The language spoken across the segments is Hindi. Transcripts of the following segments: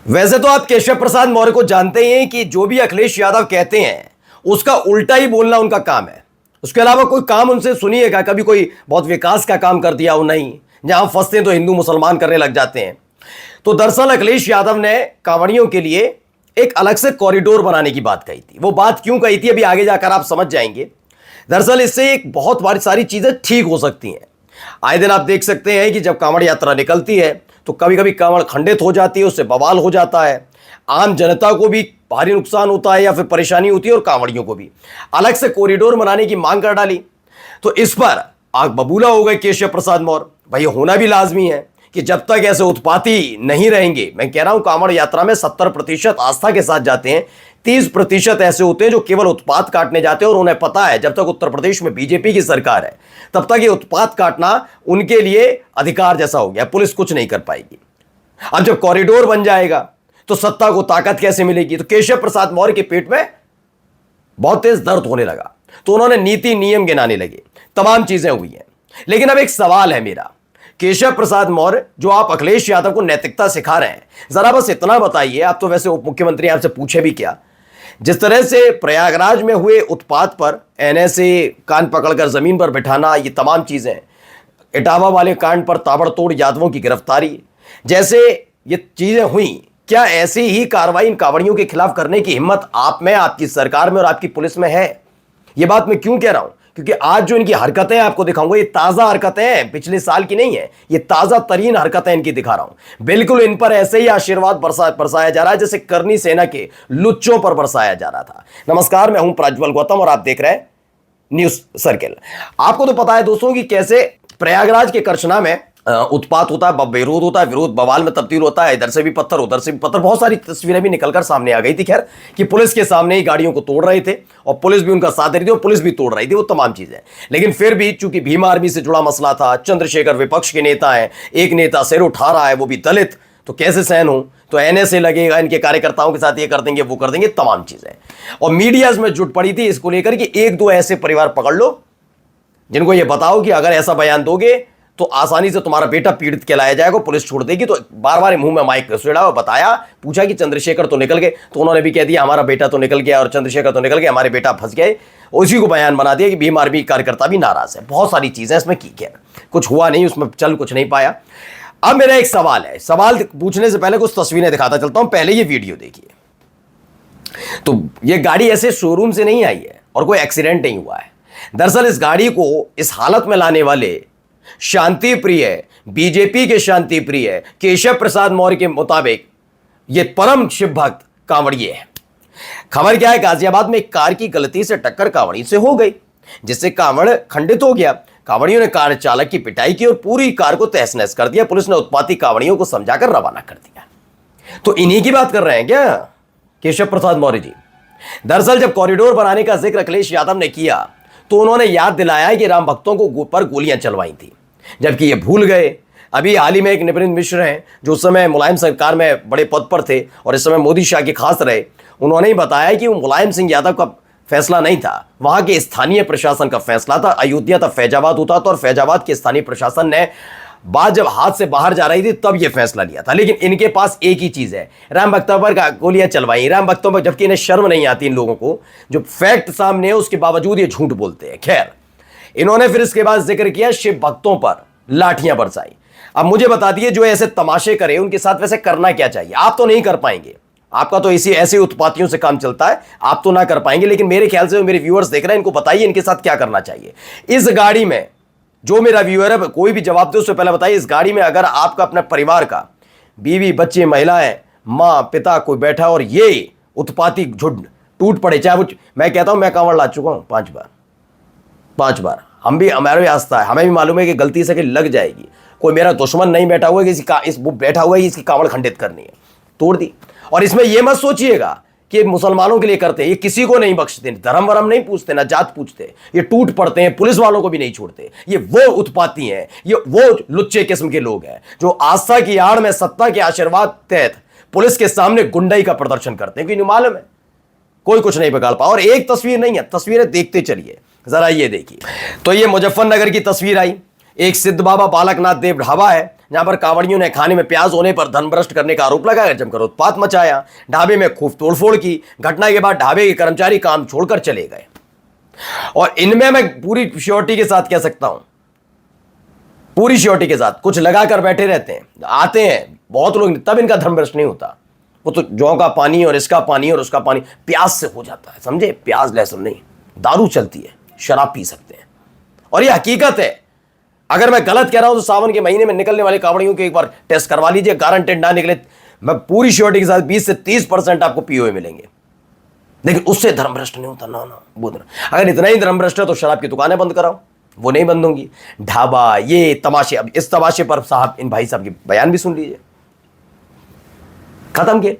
वैसे तो आप केशव प्रसाद मौर्य को जानते ही हैं कि जो भी अखिलेश यादव कहते हैं उसका उल्टा ही बोलना उनका काम है। उसके अलावा कोई काम उनसे सुनिएगा, कभी कोई बहुत विकास का काम कर दिया हो, नहीं। जहां फंसते हैं तो हिंदू मुसलमान करने लग जाते हैं। तो दरअसल अखिलेश यादव ने कांवड़ियों के लिए एक अलग से कॉरिडोर बनाने की बात कही थी। वो बात क्यों कही थी अभी आगे जाकर आप समझ जाएंगे। दरअसल इससे एक बहुत सारी चीजें ठीक हो सकती हैं। आए दिन आप देख सकते हैं कि जब कांवड़ यात्रा निकलती है तो कभी कभी कांवड़ खंडित हो जाती है, उससे बवाल हो जाता है, आम जनता को भी भारी नुकसान होता है या फिर परेशानी होती है और कांवड़ियों को भी। अलग से कॉरिडोर बनाने की मांग कर डाली तो इस पर आग बबूला हो गए केशव प्रसाद मौर्य। भाई होना भी लाजमी है कि जब तक ऐसे उत्पाती नहीं रहेंगे, मैं कह रहा हूं कांवड़ यात्रा में 70% आस्था के साथ जाते हैं, 30% ऐसे होते हैं जो केवल उत्पात काटने जाते हैं और उन्हें पता है जब तक उत्तर प्रदेश में बीजेपी की सरकार है तब तक ये उत्पात काटना उनके लिए अधिकार जैसा हो गया, पुलिस कुछ नहीं कर पाएगी। अब जब कॉरिडोर बन जाएगा तो सत्ता को ताकत कैसे मिलेगी। तो केशव प्रसाद मौर्य के पेट में बहुत तेज दर्द होने लगा तो उन्होंने नीति नियम गिनाने लगे, तमाम चीजें हुई हैं। लेकिन अब एक सवाल है मेरा, केशव प्रसाद मौर्य जो आप अखिलेश यादव को नैतिकता सिखा रहे हैं, जरा बस इतना बताइए। आप तो वैसे उप मुख्यमंत्री, आपसे पूछे भी क्या, जिस तरह से प्रयागराज में हुए उत्पात पर एनएसए कान पकड़कर जमीन पर बिठाना, ये तमाम चीजें, इटावा वाले कांड पर ताबड़तोड़ यादवों की गिरफ्तारी, जैसे ये चीजें हुई, क्या ऐसी ही कार्रवाई इन कांवड़ियों के खिलाफ करने की हिम्मत आप में, आपकी सरकार में और आपकी पुलिस में है? ये बात मैं क्यों कह रहा हूं, क्योंकि आज जो इनकी हरकतें आपको दिखाऊंगा, ये ताजा हरकतें हैं, पिछले साल की नहीं है, ये ताजा तरीन हरकतें इनकी दिखा रहा हूं। बिल्कुल इन पर ऐसे ही आशीर्वाद बरसाया जा रहा है जैसे करनी सेना के लुच्चों पर बरसाया जा रहा था। नमस्कार, मैं हूं प्रज्वल गौतम और आप देख रहे हैं न्यूज सर्किल। आपको तो पता है दोस्तों कि कैसे प्रयागराज के करछना में उत्पात होता है, विरोध होता है, विरोध बवाल में तब्दील होता है, इधर से भी पत्थर उधर से भी पत्थर। बहुत सारी तस्वीरें भी निकलकर सामने आ गई थी, खैर, कि पुलिस के सामने ही गाड़ियों को तोड़ रहे थे और पुलिस भी उनका साथ दे रही थी और पुलिस भी तोड़ रही थी, वो तमाम चीजें। लेकिन फिर भी चूंकि भीम आर्मी से जुड़ा मसला था, चंद्रशेखर विपक्ष के नेता है, एक नेता सिर उठा रहा है, वो भी दलित, तो कैसे सहन हो, तो एनएसए लगेगा, इनके कार्यकर्ताओं के साथ ये कर देंगे वो कर देंगे, तमाम चीजें। और मीडिया में जुट पड़ी थी इसको लेकर कि एक दो ऐसे परिवार पकड़ लो जिनको ये बताओ कि अगर ऐसा बयान दोगे तो आसानी से तुम्हारा बेटा पीड़ित कहलाया जाएगा, पुलिस छोड़ देगी। तो बार बार मुंह में माइक घुसेड़ा और बताया, पूछा कि चंद्रशेखर तो निकल गए, तो उन्होंने भी कह दिया हमारा बेटा तो निकल गया और चंद्रशेखर तो निकल गए, हमारे बेटा फंस गए। उसी को बयान बना दिया कि भीम आर्मी कार्यकर्ता भी नाराज है। बहुत सारी चीजें इसमें की, क्या कुछ हुआ नहीं, उसमें चल कुछ नहीं पाया। अब मेरा एक सवाल है, सवाल पूछने से पहले कुछ तस्वीरें दिखाता चलता हूं, पहले ये वीडियो देखिए। तो ये गाड़ी ऐसे शोरूम से नहीं आई है और कोई एक्सीडेंट नहीं हुआ है। दरअसल इस गाड़ी को इस हालत में लाने वाले शांति प्रिय, बीजेपी के शांति प्रिय केशव प्रसाद मौर्य के मुताबिक ये परम शिव भक्त कांवड़िए हैं। खबर क्या है, गाजियाबाद में एक कार की गलती से टक्कर कांवड़ी से हो गई, जिससे कांवड़ खंडित हो गया। कांवड़ियों ने कार चालक की पिटाई की और पूरी कार को तहस नहस कर दिया। पुलिस ने उत्पाती कांवड़ियों को समझाकर रवाना कर दिया। तो इन्हीं की बात कर रहे हैं क्या केशव प्रसाद मौर्य जी? दरअसल जब कॉरिडोर बनाने का जिक्र अखिलेश यादव ने किया तो उन्होंने याद दिलाया कि राम भक्तों को पर गोलियां चलवाई थी, जबकि ये भूल गए। अभी हाल ही में एक नृपेंद्र मिश्र हैं जो उस समय मुलायम सरकार में बड़े पद पर थे और इस समय मोदी शाह के खास रहे, उन्होंने ही बताया कि वो मुलायम सिंह यादव का फैसला नहीं था, वहां के स्थानीय प्रशासन का फैसला था। अयोध्या तब फैजाबाद होता था और फैजाबाद के स्थानीय प्रशासन ने बात जब हाथ से बाहर जा रही थी तब यह फैसला लिया था। लेकिन इनके पास एक ही चीज है, राम भक्तों पर गोलियां चलवाई, राम भक्तों पर, जबकि इन्हें शर्म नहीं आती। इन लोगों को जो फैक्ट सामने है उसके बावजूद ये झूठ बोलते हैं। खैर, इन्होंने फिर इसके बाद जिक्र किया शिव भक्तों पर लाठियां बरसाई। अब मुझे बता दिए जो ऐसे तमाशे करे उनके साथ वैसे करना क्या चाहिए? आप तो नहीं कर पाएंगे, आपका तो इसी ऐसे उत्पातियों से काम चलता है, आप तो ना कर पाएंगे। लेकिन मेरे ख्याल से मेरे व्यूअर्स देख रहे हैं, इनको बताइए इनके साथ क्या करना चाहिए। इस गाड़ी में जो मेरा व्यूअर है, कोई भी जवाब दे उससे पहले बताइए, इस गाड़ी में अगर आपका अपने परिवार का, बीवी बच्चे महिलाएं मां पिता कोई बैठा और ये उत्पाती झुंड टूट पड़े, चाहे वो, मैं कहता हूं मैं कांवड़ ला चुका हूं 5 बार, हम भी, हमारे आस्था है, हमें भी मालूम है कि गलती से कि लग जाएगी। कोई मेरा दुश्मन नहीं बैठा हुआ है कि बैठा हुआ है इसकी कांवड़ खंडित करनी है, तोड़ दी। और इसमें यह मत सोचिएगा कि मुसलमानों के लिए करते हैं, ये किसी को नहीं बख्शते, धर्म वरम नहीं पूछते, ना जात पूछते, ये टूट पड़ते हैं, पुलिस वालों को भी नहीं छोड़ते। ये वो उत्पाती हैं, ये वो लुच्चे किस्म के लोग हैं जो आस्था की आड़ में सत्ता के आशीर्वाद तहत पुलिस के सामने गुंडाई का प्रदर्शन करते हैं, क्योंकि मालूम है कोई कुछ नहीं बिगाड़ पा। और एक तस्वीर नहीं है, तस्वीरें देखते चलिए जरा, ये देखिए। तो ये मुजफ्फरनगर की तस्वीर आई, एक सिद्ध बाबा बालकनाथ देव ढाबा है जहां पर कांवड़ियों ने खाने में प्याज होने पर धन भ्रष्ट करने का आरोप लगाया, जमकर उत्पात मचाया, ढाबे में खूब तोड़फोड़ की। घटना के बाद ढाबे के कर्मचारी काम छोड़कर चले गए। और इनमें मैं पूरी श्योरिटी के साथ कह सकता हूं, पूरी श्योरिटी के साथ, कुछ लगाकर बैठे रहते हैं, आते हैं बहुत लोग, तब इनका धर्म भ्रष्ट नहीं होता। वो तो जौ का पानी और इसका पानी और उसका पानी प्याज से हो जाता है, समझे? प्याज लहसुन नहीं, दारू चलती है, शराब पी सकते हैं। और ये हकीकत है। अगर मैं गलत कह रहा हूं तो सावन के महीने में निकलने वाले कांवड़ियों के एक बार टेस्ट करवा लीजिए, गारंटेड ना निकले, मैं पूरी श्योरिटी के साथ 20 से 30% आपको पिए हुए मिलेंगे। लेकिन उससे धर्म भ्रष्ट नहीं होता, ना बोल रहा। अगर इतना ही धर्म भ्रष्ट है तो शराब की दुकानें बंद कराओ, वो नहीं बंद होंगी। ढाबा, ये तमाशे। अब इस तमाशे पर साहब, इन भाई साहब की बयान भी सुन लीजिए। खत्म के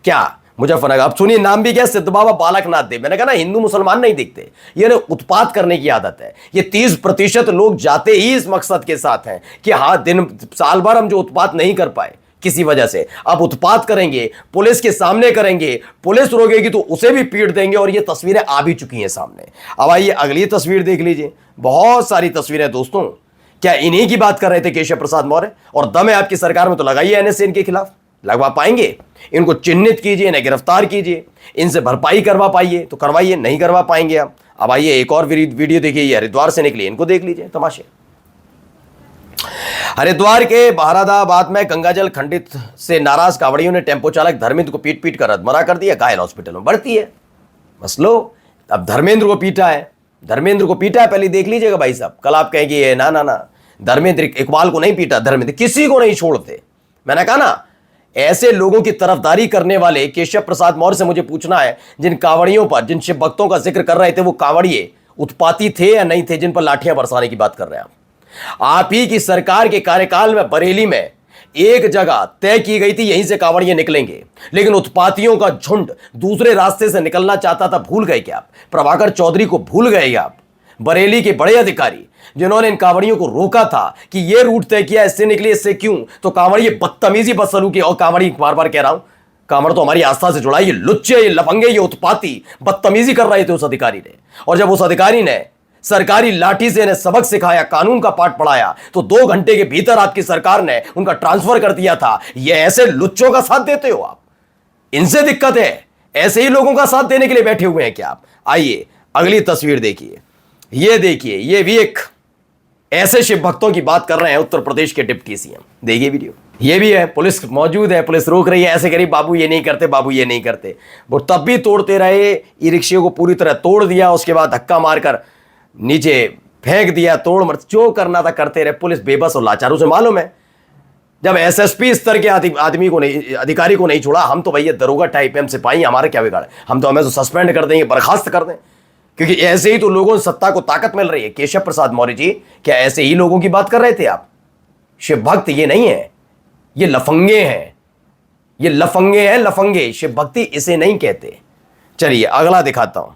क्या मुजफ्फरनगर। अब सुनिए, नाम भी क्या, सिद्ध बाबा बालकनाथ देव। मैंने कहा ना, हिंदू मुसलमान नहीं दिखते, ये ना उत्पात करने की आदत है। ये 30% लोग जाते ही इस मकसद के साथ हैं कि हाँ, दिन साल भर हम जो उत्पात नहीं कर पाए किसी वजह से, अब उत्पात करेंगे, पुलिस के सामने करेंगे, पुलिस रोकेगी तो उसे भी पीट देंगे। और ये तस्वीरें आ भी चुकी हैं सामने। अब आइए अगली तस्वीर देख लीजिए। बहुत सारी तस्वीरें दोस्तों। क्या इन्हीं की बात कर रहे थे केशव प्रसाद मौर्य? और दम है आपकी सरकार में तो लगाइए एनएसए इनके खिलाफ, लगवा पाएंगे? इनको चिन्हित कीजिए, इन्हें गिरफ्तार कीजिए, इनसे भरपाई करवा पाइए तो करवाइए, नहीं करवा पाएंगे आप। अब आइए एक और वीडियो देखिए, ये हरिद्वार से निकली, इनको देख लीजिए तमाशे। हरिद्वार के बहारादाबाद में गंगाजल खंडित से नाराज कांवड़ियों ने टेंपो चालक धर्मेंद्र को पीट पीट कर अधमरा कर दिया, घायल हॉस्पिटल में भर्ती है। बस लो, अब धर्मेंद्र को पीटा है, धर्मेंद्र को पीटा है, पहले देख लीजिएगा भाई साहब। कल आप कहेंगे ना ना ना, धर्मेंद्र इकबाल को नहीं पीटा, धर्मेंद्र किसी को नहीं छोड़ते। मैंने कहा ना, ऐसे लोगों की तरफदारी करने वाले केशव प्रसाद मौर्य से मुझे पूछना है, जिन कांवड़ियों पर, जिन शिव भक्तों का जिक्र कर रहे थे, वो कांवड़िए उत्पाती थे या नहीं थे, जिन पर लाठियां बरसाने की बात कर रहे हैं आप ही की सरकार के कार्यकाल में बरेली में एक जगह तय की गई थी, यहीं से कांवड़िए निकलेंगे। लेकिन उत्पातियों का झुंड दूसरे रास्ते से निकलना चाहता था। भूल गए क्या आप? प्रभाकर चौधरी को भूल गए आप? बरेली के बड़े अधिकारी जिन्होंने इन कांवड़ियों को रोका था कि ये रूट तय किया, इससे निकले, इससे क्यों? तो कांवड़िए बदतमीजी बदसलूकी। और कांवड़ी, बार बार कह रहा हूं, कांवड़ तो हमारी आस्था से जुड़ा है। ये लुच्चे, ये लफंगे, ये उत्पाती बदतमीजी कर रहे थे उस अधिकारी ने। और जब उस अधिकारी ने सरकारी लाठी से इन्हें सबक सिखाया, कानून का पाठ पढ़ाया, तो 2 घंटे के भीतर आपकी सरकार ने उनका ट्रांसफर कर दिया था। ये ऐसे लुच्चों का साथ देते हो आप? इनसे दिक्कत है, ऐसे ही लोगों का साथ देने के लिए बैठे हुए हैं क्या आप? आइए अगली तस्वीर देखिए। ये देखिए, ये भी एक ऐसे शिव भक्तों की बात कर रहे हैं, उत्तर प्रदेश के डिप्टी सीएम। देखिए वीडियो, ये भी है, पुलिस मौजूद है, पुलिस रोक रही है, ऐसे करी बाबू ये नहीं करते, बाबू ये नहीं करते। वो तब भी तोड़ते रहे, ई रिक्शे को पूरी तरह तोड़ दिया, उसके बाद धक्का मारकर नीचे फेंक दिया, तोड़ मर, जो करना था करते रहे। पुलिस बेबस और लाचार। उसे मालूम है, जब एसएसपी स्तर के आदमी को नहीं, अधिकारी को नहीं छोड़ा, हम तो भैया दरोगा टाइप है, हम सिपाही, हमारा क्या बिगाड़ है? हम तो हमें तो सस्पेंड कर देंगे, बर्खास्त कर दें, क्योंकि ऐसे ही तो लोगों से सत्ता को ताकत मिल रही है। केशव प्रसाद मौर्य जी, क्या ऐसे ही लोगों की बात कर रहे थे आप? शिव भक्त ये नहीं है, ये लफंगे हैं, ये लफंगे हैं, लफंगे। शिव भक्ति इसे नहीं कहते। चलिए अगला दिखाता हूं,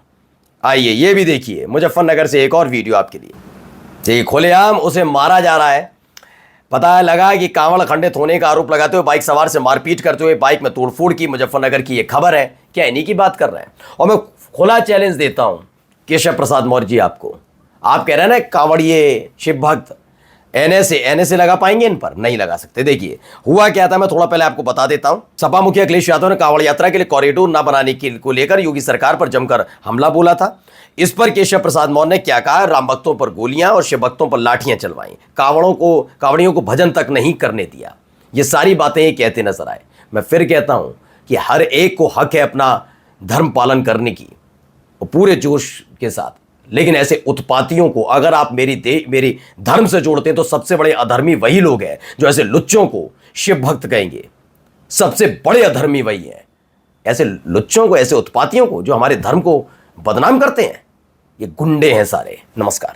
आइए ये भी देखिए। मुजफ्फरनगर से एक और वीडियो आपके लिए। जी, खुलेआम उसे मारा जा रहा है। पता लगा कि कांवड़ खंडित होने का आरोप लगाते हुए बाइक सवार से मारपीट करते हुए बाइक में तोड़फोड़ की। मुजफ्फरनगर की यह खबर है। क्या इन्हीं की बात कर रहे हैं? और मैं खुला चैलेंज देता हूं केशव प्रसाद मौर्य जी आपको। आप कह रहे हैं ना कांवड़िए, शिव भक्त, एनएसए लगा पाएंगे इन पर? नहीं लगा सकते। देखिए हुआ क्या था, मैं थोड़ा पहले आपको बता देता हूं। सपा मुखिया अखिलेश यादव ने कांवड़ यात्रा के लिए कॉरिडोर न बनाने को लेकर योगी सरकार पर जमकर हमला बोला था। इस पर केशव प्रसाद मौर्य ने क्या कहा? राम भक्तों पर गोलियां और शिव भक्तों पर लाठियां चलवाई, कांवड़ियों को भजन तक नहीं करने दिया। ये सारी बातें ये कहते नजर आए। मैं फिर कहता हूं कि हर एक को हक है अपना धर्म पालन करने की, और पूरे जोश के साथ। लेकिन ऐसे उत्पातियों को अगर आप मेरी धर्म से जोड़ते हैं तो सबसे बड़े अधर्मी वही लोग हैं जो ऐसे लुच्चों को शिव भक्त कहेंगे। सबसे बड़े अधर्मी वही हैं, ऐसे लुच्चों को, ऐसे उत्पातियों को जो हमारे धर्म को बदनाम करते हैं। ये गुंडे हैं सारे। नमस्कार।